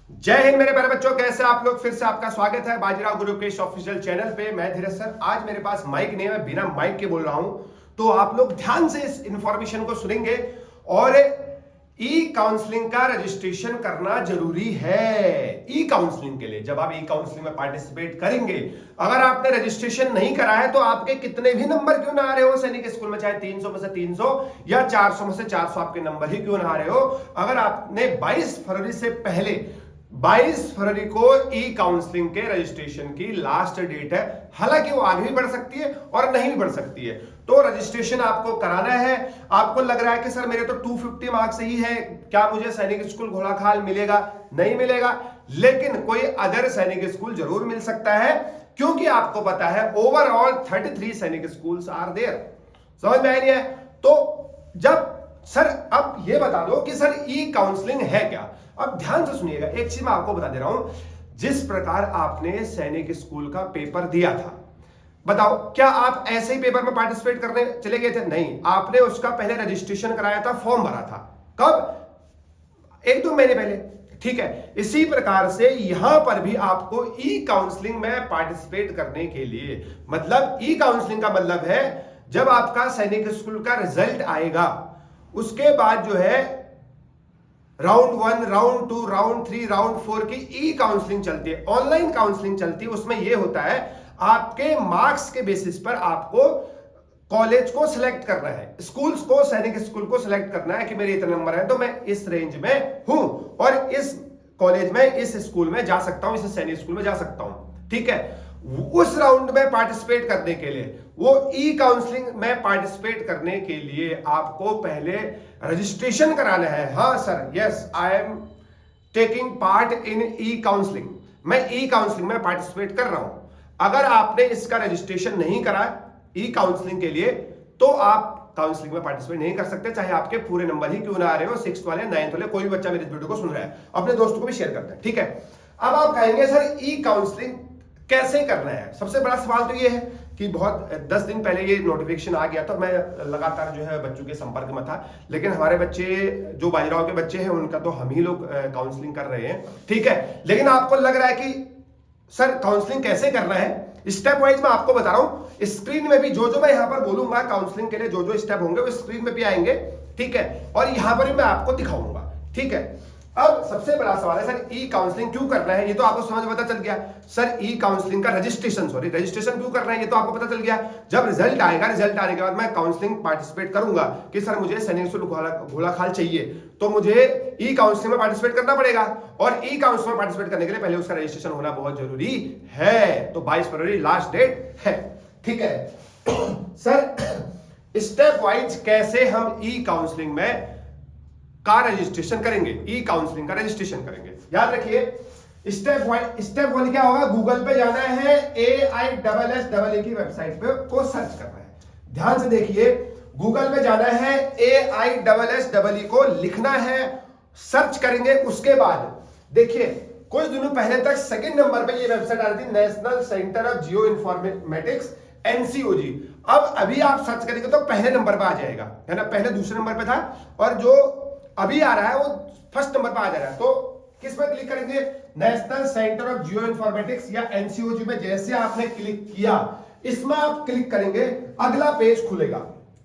जय हिंद मेरे प्यारे बच्चों, कैसे आप लोग। फिर से आपका स्वागत है बाजीराव गुरुकेश ऑफिशियल चैनल पे। मैं धीरज सर। आज मेरे पास माइक नहीं है, बिना माइक के बोल रहा हूं, तो आप लोग ध्यान से इस इंफॉर्मेशन को सुनेंगे। और ई काउंसलिंग का रजिस्ट्रेशन करना जरूरी है। ई काउंसलिंग के लिए जब आप ई काउंसलिंग में पार्टिसिपेट करेंगे, अगर आपने रजिस्ट्रेशन नहीं करा है तो आपके कितने भी नंबर क्यों ना आ रहे हो सैनिक स्कूल में, चाहे 300 में से 300 या 400 में से 400 आपके नंबर ही क्यों ना आ रहे हो, अगर आपने 22 फरवरी से पहले 22 फरवरी को ई काउंसलिंग के रजिस्ट्रेशन की लास्ट डेट है। हालांकि वो आगे भी बढ़ सकती है और नहीं भी बढ़ सकती है, तो रजिस्ट्रेशन आपको कराना है। आपको लग रहा है कि सर मेरे तो 250 मार्क्स ही है, क्या मुझे सैनिक स्कूल घोड़ाखाल मिलेगा? नहीं मिलेगा, लेकिन कोई अदर सैनिक स्कूल जरूर मिल सकता है, क्योंकि आपको पता है ओवरऑल 33 सैनिक स्कूल्स आर देयर। समझ में आई नहीं है? तो जब सर अब ये बता दो कि सर ई काउंसलिंग है क्या। अब ध्यान से सुनिएगा, एक चीज मैं आपको बता दे रहा हूं। जिस प्रकार आपने सैनिक स्कूल का पेपर दिया था, बताओ क्या आप ऐसे ही पेपर में पार्टिसिपेट करने चले गए थे? नहीं, आपने उसका पहले रजिस्ट्रेशन कराया था, फॉर्म भरा था। कब? 1-2 महीने पहले। ठीक है, इसी प्रकार से यहां पर भी आपको ई काउंसलिंग में पार्टिसिपेट करने के लिए, मतलब ई काउंसलिंग का मतलब है जब आपका सैनिक स्कूल का रिजल्ट आएगा, उसके बाद जो है राउंड 1, राउंड 2, राउंड 3, राउंड 4 की ई काउंसलिंग चलती है, ऑनलाइन काउंसलिंग चलती है। उसमें यह होता है आपके मार्क्स के बेसिस पर आपको कॉलेज को सिलेक्ट करना है, स्कूल्स को, सैनिक स्कूल को सिलेक्ट करना है कि मेरे इतने नंबर है तो मैं इस रेंज में हूं और इस कॉलेज में, इस स्कूल में जा सकता हूं, इस सैनिक स्कूल में जा सकता हूं। ठीक है, उस राउंड में पार्टिसिपेट करने के लिए, वो ई काउंसलिंग में पार्टिसिपेट करने के लिए आपको पहले रजिस्ट्रेशन कराना है। हाँ sir, yes I am taking part in E counselling, मैं ई काउंसलिंग में पार्टिसिपेट कर रहा हूं। अगर आपने इसका रजिस्ट्रेशन नहीं करा ई काउंसलिंग के लिए, तो आप काउंसलिंग में पार्टिसिपेट नहीं कर सकते, चाहे आपके पूरे नंबर ही क्यों ना आ रहे हो। 6th वाले, 9th वाले, कोई भी बच्चा मेरे वीडियो को सुन रहा है, अपने दोस्तों को भी शेयर करते हैं। ठीक है, अब आप कहेंगे सर ई काउंसलिंग कैसे करना है। सबसे बड़ा सवाल तो ये है कि बहुत 10 दिन पहले ये नोटिफिकेशन आ गया, तो मैं लगातार जो है बच्चों के संपर्क में था, लेकिन हमारे बच्चे जो बाजीराव के बच्चे हैं उनका तो हम ही लोग काउंसलिंग कर रहे हैं। ठीक है, लेकिन आपको लग रहा है कि सर काउंसलिंग कैसे करना है, स्टेप वाइज मैं आपको बता रहा हूं। स्क्रीन में भी जो जो मैं यहां पर बोलूंगा काउंसलिंग के लिए, जो जो स्टेप होंगे वो स्क्रीन में भी आएंगे। ठीक है, और यहां पर भी मैं आपको दिखाऊंगा। ठीक है, अब सबसे बड़ा सवाल है सर ई काउंसलिंग क्यों करना है। ये तो आपको समझ पता चल गया। सर ई काउंसलिंग का रजिस्ट्रेशन क्यों करना है, ये तो आपको पता चल गया। जब रिजल्ट आएगा, रिजल्ट आने के बाद मैं काउंसलिंग पार्टिसिपेट करूंगा कि सर मुझे सैनिक स्कूल घोड़ाखाल चाहिए, तो मुझे ई काउंसलिंग में पार्टिसिपेट करना पड़ेगा। और ई काउंसलिंग में पार्टिसिपेट करने के लिए पहले उसका रजिस्ट्रेशन होना बहुत जरूरी है। तो 22 फरवरी लास्ट डेट है। ठीक है सर, स्टेप वाइज कैसे हम ई काउंसलिंग में का रजिस्ट्रेशन करेंगे, ई काउंसलिंग का रजिस्ट्रेशन करेंगे। याद रखिए, स्टेप वन क्या होगा, गूगल पे जाना है, AISSEE की वेबसाइट पे को सर्च करना है। ध्यान से देखिए, गूगल पे जाना है, AISSEE को लिखना है, सर्च करेंगे। उसके बाद देखिए, कुछ दिनों पहले तक सेकंड नंबर पे ये वेबसाइट आ रही थी, national centre of geo informatics, NCOG। अब अभी आप सर्च करेंगे तो पहले नंबर पे आ जाएगा, है ना। पहले दूसरे नंबर पे था और जो अभी आ रहा है वो फर्स्ट नंबर पर आ जाएगा। तो किस पर क्लिक करेंगे, national centre of geo informatics या NCOG में जैसे आपने क्लिक किया, इसमें आप क्लिक करेंगे, अगला पेज खुलेगा।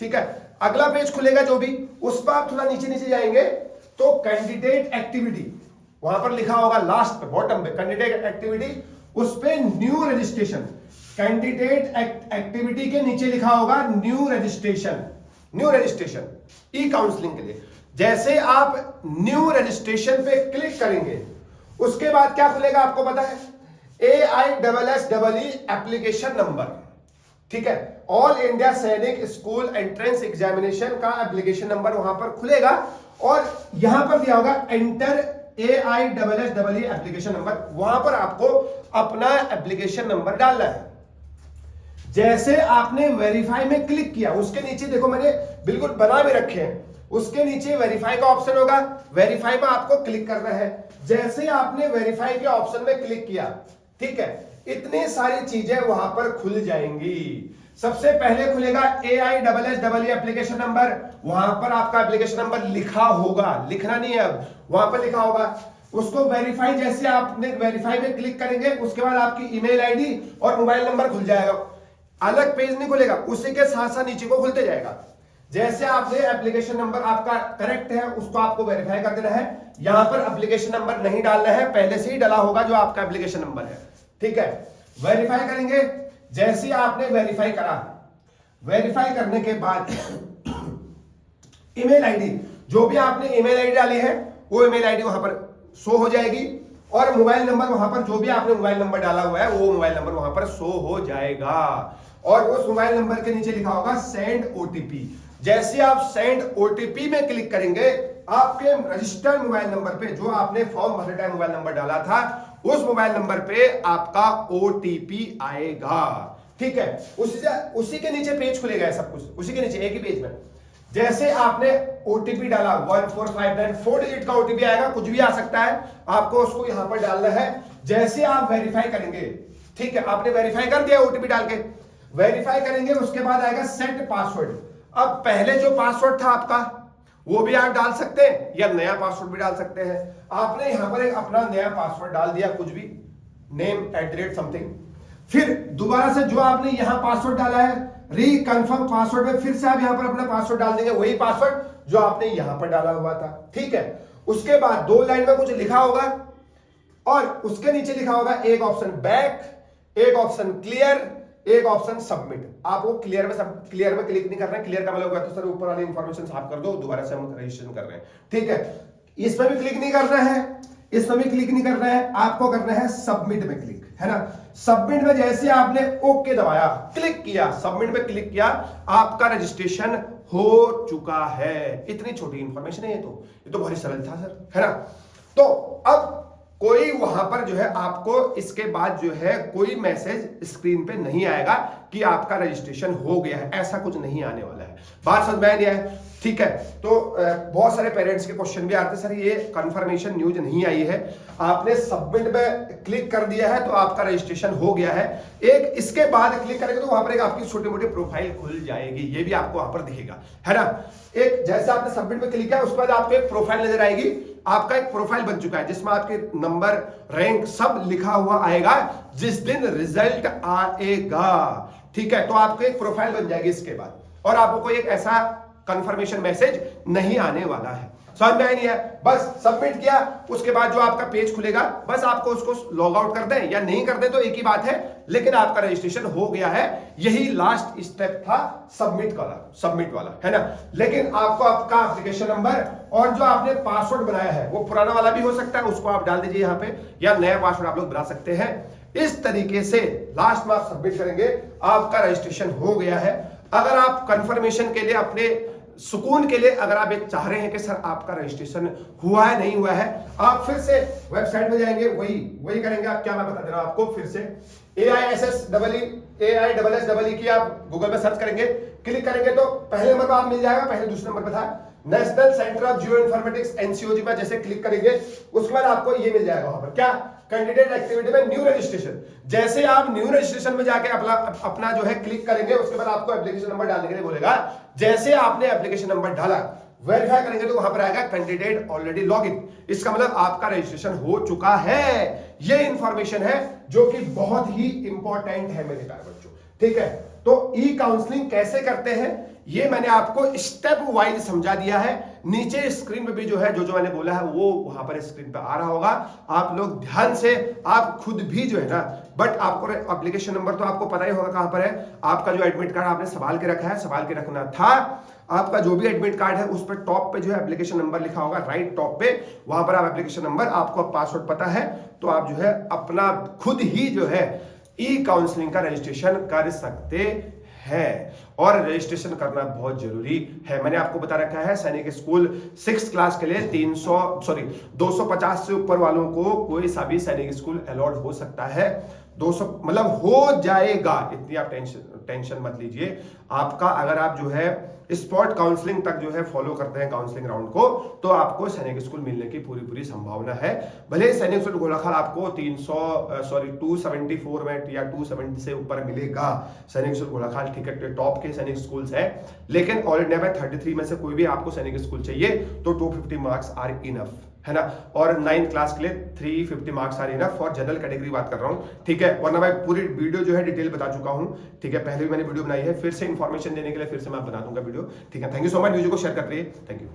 ठीक है, अगला पेज खुलेगा जो भी, उस पर आप थोड़ा नीचे नीचे जाएंगे तो कैंडिडेट एक्टिविटी वहां पर लिखा होगा, लास्ट पे बॉटम पे कैंडिडेट एक्टिविटी, उस पे न्यू रजिस्ट्रेशन, कैंडिडेट एक्टिविटी के नीचे लिखा होगा न्यू रजिस्ट्रेशन ई काउंसलिंग के लिए। जैसे आप न्यू रजिस्ट्रेशन पे क्लिक करेंगे, उसके बाद क्या खुलेगा आपको पता है, AISSEE एप्लीकेशन नंबर। ठीक है, ऑल इंडिया सैनिक स्कूल एंट्रेंस एग्जामिनेशन का एप्लीकेशन नंबर वहां पर खुलेगा और यहां पर दिया होगा एंटर AISSEE एप्लीकेशन नंबर। वहां पर आपको अपना एप्लीकेशन नंबर डालना है। जैसे आपने वेरीफाई में क्लिक किया, उसके नीचे देखो मैंने बिल्कुल बना भी रखे हैं, उसके नीचे वेरीफाई का ऑप्शन होगा, वेरीफाई में आपको क्लिक करना है। जैसे आपने वेरीफाई के ऑप्शन में क्लिक किया, ठीक है, इतनी सारी चीजें वहां पर खुल जाएंगी। सबसे पहले खुलेगा AISSEE एप्लीकेशन नंबर, वहां पर आपका एप्लीकेशन नंबर लिखा होगा, लिखना नहीं है अब, वहां पर लिखा होगा। उसको वेरीफाई, जैसे आपने वेरीफाई में क्लिक करेंगे उसके बाद आपकी ईमेल आईडी और मोबाइल नंबर खुल जाएगा। अलग पेज नहीं खुलेगा, उसी के साथ साथ नीचे को खुलते जाएगा। जैसे आपने एप्लीकेशन नंबर आपका करेक्ट है उसको आपको वेरीफाई कर देना है। यहां पर एप्लीकेशन नंबर नहीं डालना है, पहले से ही डाला होगा जो आपका एप्लीकेशन नंबर है, ठीक है। वेरीफाई करेंगे, जैसे आपने वेरीफाई करा, वेरीफाई करने के बाद ईमेल आईडी, जो भी आपने ईमेल आईडी डाली है वो ईमेल आईडी वहां पर शो हो जाएगी और मोबाइल नंबर वहां पर जो भी आपने मोबाइल नंबर डाला हुआ है वो मोबाइल नंबर वहां पर शो हो जाएगा और उस मोबाइल नंबर के नीचे लिखा होगा सेंड ओटीपी। जैसे आप सेंड ओटीपी में क्लिक करेंगे, आपके रजिस्टर्ड मोबाइल नंबर पे जो आपने फॉर्म भरते टाइम मोबाइल नंबर डाला था उस मोबाइल नंबर पे आपका ओटीपी आएगा, ठीक है। उसी के नीचे पेज खुलेगा, सब कुछ उसी के नीचे एक ही पेज में। जैसे आपने ओटीपी डाला 1459 4 डिजिट का ओटीपी आएगा, कुछ भी आ सकता है, आपको उसको यहां पर डालना है। जैसे आप वेरीफाई करेंगे, ठीक है, आपने वेरीफाई कर दिया ओटीपी डाल के, वेरीफाई करेंगे उसके बाद आएगा सेट पासवर्ड। अब पहले जो पासवर्ड था आपका वो भी आप डाल सकते हैं या नया पासवर्ड भी डाल सकते हैं। आपने यहां पर एक अपना नया पासवर्ड डाल दिया, कुछ भी name @ फिर दोबारा से जो आपने यहां पासवर्ड डाला है रिकन्फर्म पासवर्ड में फिर से आप यहां पर अपना पासवर्ड डाल देंगे, वही पासवर्ड जो आपने यहां पर डाला हुआ था, ठीक है। उसके बाद 2 लाइन में कुछ लिखा होगा और उसके नीचे लिखा होगा एक ऑप्शन बैक, एक ऑप्शन क्लियर, एक ऑप्शन सबमिट। आपको क्लियर में क्लिक नहीं करना है। क्लियर का मतलब होगा तो सर ऊपर वाली इंफॉर्मेशन साफ कर दो, दोबारा से हम रजिस्ट्रेशन कर रहे हैं, ठीक है। इसमें भी क्लिक नहीं करना है, इसमें भी क्लिक नहीं करना है, आपको करना है सबमिट में क्लिक, है ना। सबमिट में जैसे आपने ओके दबाया, क्लिक किया, सबमिट में क्लिक किया, आपका रजिस्ट्रेशन हो चुका है। इतनी छोटी इंफॉर्मेशन है, ये तो बहुत ही सरल था सर, है ना। तो अब कोई वहां पर जो है आपको इसके बाद जो है कोई मैसेज स्क्रीन पे नहीं आएगा कि आपका रजिस्ट्रेशन हो गया है, ऐसा कुछ नहीं आने वाला है। बात समझ में आ गया है, ठीक है। तो बहुत सारे पेरेंट्स के क्वेश्चन भी आते हैं, सर ये कंफर्मेशन न्यूज नहीं आई है, आपने सबमिट में क्लिक कर दिया है तो आपका रजिस्ट्रेशन हो गया है। एक इसके बाद क्लिक करेंगे तो वहां पर एक आपकी छोटी मोटी प्रोफाइल खुल जाएगी, ये भी आपको वहां पर दिखेगा, है ना। एक जैसे आपने सबमिट में क्लिक किया उसके बाद आपको एक प्रोफाइल नजर आएगी, आपका एक प्रोफाइल बन चुका है जिसमें आपके नंबर, रैंक सब लिखा हुआ आएगा जिस दिन रिजल्ट आएगा, ठीक है। तो आपको एक प्रोफाइल बन जाएगी इसके बाद और आपको कोई एक ऐसा कंफर्मेशन मैसेज नहीं आने वाला है। समझ में नहीं है, बस सबमिट किया उसके बाद जो आपका पेज खुलेगा बस आपको उसको लॉग आउट कर दें या नहीं कर दें तो एक ही बात है, लेकिन आपका रजिस्ट्रेशन हो गया है। यही लास्ट स्टेप था सबमिट वाला, है ना। लेकिन आपको आपका एप्लीकेशन नंबर और जो आपने पासवर्ड बनाया है वो पुराना वाला भी हो सकता है, उसको आप डाल दीजिए यहाँ पे, या नया पासवर्ड आप लोग बना सकते हैं। इस तरीके से लास्ट में आप सबमिट करेंगे, आपका रजिस्ट्रेशन हो गया है। अगर आप कंफर्मेशन के लिए अपने सुकून के लिए अगर आप एक चाह रहे हैं कि सर आपका रजिस्ट्रेशन हुआ है नहीं हुआ है, आप फिर से वेबसाइट में जाएंगे, वही करेंगे आप। क्या मैं बता दे रहा हूं आपको, फिर से AISSEE की आप गूगल में सर्च करेंगे, क्लिक करेंगे तो पहले नंबर पर आप मिल जाएगा, पहले दूसरे नंबर पर था national centre of geo informatics NCOG में जैसे क्लिक करेंगे उसके बाद आपको ये मिल जाएगा वहां पर क्या, कैंडिडेट एक्टिविटी में न्यू रजिस्ट्रेशन। जैसे आप न्यू रजिस्ट्रेशन में जाके अपना जो है क्लिक करेंगे उसके बाद आपको एप्लीकेशन नंबर डालने के लिए बोलेगा। जैसे आपने एप्लीकेशन नंबर डाला, वेरीफाई करेंगे तो वहां पर आएगा कैंडिडेट ऑलरेडी लॉगिन। इसका मतलब आपका रजिस्ट्रेशन हो चुका है। ये इंफॉर्मेशन है जो कि बहुत ही इंपॉर्टेंट है मेरे प्यारे बच्चों, ठीक है। तो ई काउंसलिंग कैसे करते हैं ये मैंने आपको स्टेप वाइज समझा दिया है। नीचे स्क्रीन पे भी जो है जो मैंने बोला है वो वहां पर स्क्रीन पे आ रहा होगा, आप लोग ध्यान से आप खुद भी जो है ना, बट आपको एप्लीकेशन नंबर तो आपको पता ही होगा कहां पर है। आपका जो एडमिट कार्ड आपने संभाल के रखा है, संभाल के रखना था। आपका जो भी एडमिट कार्ड है उस पर टॉप पे जो है एप्लीकेशन नंबर लिखा होगा, राइट टॉप पे, वहां पर आप एप्लीकेशन नंबर, आपको पासवर्ड पता है तो आप जो है अपना खुद ही जो है ई काउंसलिंग का रजिस्ट्रेशन कर सकते है। और रजिस्ट्रेशन करना बहुत जरूरी है। मैंने आपको बता रखा है सैनिक स्कूल 6th क्लास के लिए 250 से ऊपर वालों को कोई सा भी सैनिक स्कूल अलॉट हो सकता है। 200 मतलब हो जाएगा, इतनी आप टेंशन मत लीजिए। आपका अगर आप जो है स्पॉट काउंसलिंग तक जो है फॉलो करते हैं काउंसलिंग राउंड को, तो आपको सैनिक स्कूल मिलने की पूरी संभावना है। भले सैनिक स्कूल घोड़ाखाल आपको 274 में या 270 से ऊपर मिलेगा सैनिक स्कूल घोड़ाखाल, ठीक है, टॉप के सैनिक स्कूल्स है। लेकिन ऑल इंडिया में 33 में से कोई भी आपको सैनिक स्कूल चाहिए तो 250 मार्क्स आर इनफ, है ना। और 9th क्लास के लिए 350 marks are enough for general category बात कर रहा हूँ, ठीक है। वरना मैं पूरी वीडियो जो है डिटेल बता चुका हूँ, ठीक है। पहले भी मैंने वीडियो बनाई है, फिर से इन्फॉर्मेशन देने के लिए फिर से मैं बना दूंगा वीडियो, ठीक है। Thank you so much, video को शेयर करते रहिए, थैंक यू।